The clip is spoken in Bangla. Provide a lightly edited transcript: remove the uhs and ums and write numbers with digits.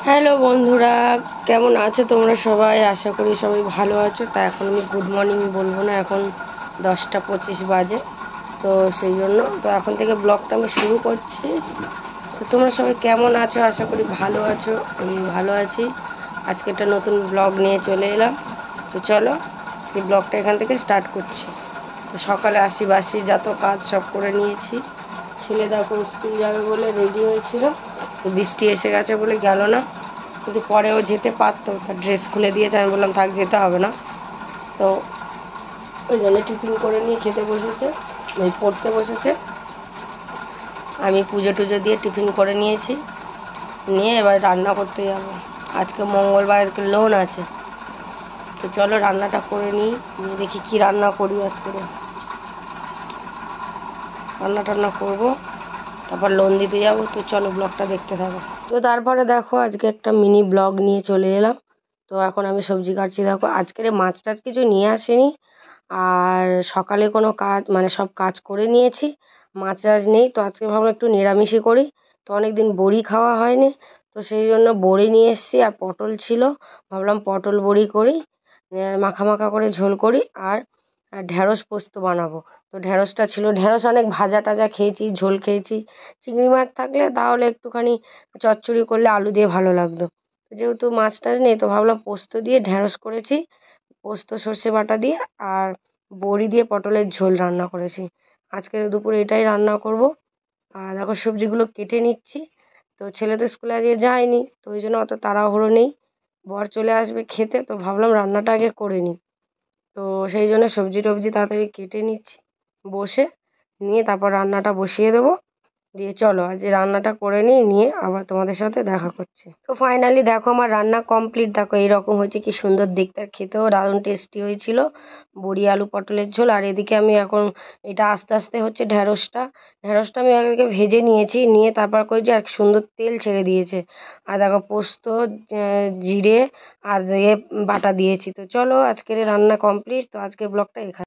হ্যালো বন্ধুরা, কেমন আছো তোমরা সবাই? আশা করি সবাই ভালো আছো। তা এখন আমি গুড মর্নিং বলবো না, এখন 10টা 25 বাজে। তো সেই জন্য তো এখন থেকে ব্লগটা আমি শুরু করছি। তো তোমরা সবাই কেমন আছো? আশা করি ভালো আছো। আমি ভালো আছি। আজকে একটা নতুন ব্লগ নিয়ে চলে এলাম। তো চলো এই ব্লগটা এখান থেকে স্টার্ট করছি। তো সকালে বাসি যত কাজ সব করে নিয়েছি। ছেলে দেখো স্কুল যাবে বলে রেডি হয়েছিল, তো বৃষ্টি এসে গেছে বলে গেল না, কিন্তু পরেও যেতে পারতো। তার ড্রেস খুলে দিয়েছে, আমি বললাম থাক যেতে হবে না। তো ওই জন্য টিফিন করে নিয়ে খেতে বসেছে, ওই পড়তে বসেছে। আমি পুজো টুজো দিয়ে টিফিন করে নিয়েছি, নিয়ে এবার রান্না করতে যাবো। আজকে মঙ্গলবার, আজকে লোন আছে। তো চলো রান্নাটা করে নিই, নিয়ে দেখি কি রান্না করি। আজকে রান্না টান্না করবো, তারপর লোন দিতে যাবো। তো চলো ব্লগটা দেখতে থাকো। তো তারপরে দেখো আজকে একটা মিনি ব্লগ নিয়ে চলে এলাম। তো এখন আমি সবজি কাটছি। দেখো আজকের মাছ টাছ কিছু নিয়ে আসেনি, আর সকালে কোনো কাজ মানে সব কাজ করে নিয়েছি, মাছ টাছ নেই। তো আজকে ভাবলাম একটু নিরামিষই করি। তো অনেক দিন বড়ি খাওয়া হয়নি, তো সেই জন্য বড়ি নিয়ে এসেছি। আর পটল ছিল, ভাবলাম পটল বড়ি করি, মাখা মাখা করে ঝোল করি। আর ঢ্যাঁড়স পোস্ত বানাবো। তো ঢ্যাঁড়সটা ছিল, ঢ্যাঁড়স অনেক ভাজা টাজা খেয়েছি, ঝোল খেয়েছি। চিংড়ি মাছ থাকলে তাহলে একটুখানি চচ্চড়ি করলে আলু দিয়ে ভালো লাগতো। যেহেতু মাছ টাছ নেই, তো ভাবলাম পোস্ত দিয়ে ঢ্যাঁড়স করেছি, পোস্ত সর্ষে বাটা দিয়ে, আর বড়ি দিয়ে পটলের ঝোল রান্না করেছি। আজকে দুপুরে এটাই রান্না করব। আর দেখো সবজিগুলো কেটে নিচ্ছি। তো ছেলে তো স্কুলে আজকে যায়নি, তো ওই জন্য অত তাড়াহুড়ো নেই। বর চলে আসবে খেতে, তো ভাবলাম রান্নাটা আগে করে নিই। তো সেই জন্য সবজি টবজি তাড়াতাড়ি কেটে নিচ্ছি বসে, নিয়ে তারপর রান্নাটা বসিয়ে দেবো। দিয়ে চলো আজ এই রান্নাটা করে নিই, নিয়ে আবার তোমাদের সাথে দেখা করছি। তো ফাইনালি দেখো আমার রান্না কমপ্লিট। দেখো এইরকম হয়েছে, কি সুন্দর দেখতে, আর খেতেও দারুণ টেস্টি হয়েছিল বড়ি আলু পটলের ঝোল। আর এদিকে আমি এখন এটা আস্তে আস্তে হচ্ছে ঢ্যাঁড়সটা। ঢ্যাঁড়সটা আমি আগে ভেজে নিয়েছি, নিয়ে তারপর করেছি, আর সুন্দর তেল ছেড়ে দিয়েছে। আর দেখো পোস্ত, জিরে আর বাটা দিয়েছি। তো চলো আজকের রান্না কমপ্লিট। তো আজকের ব্লগটা এখানে।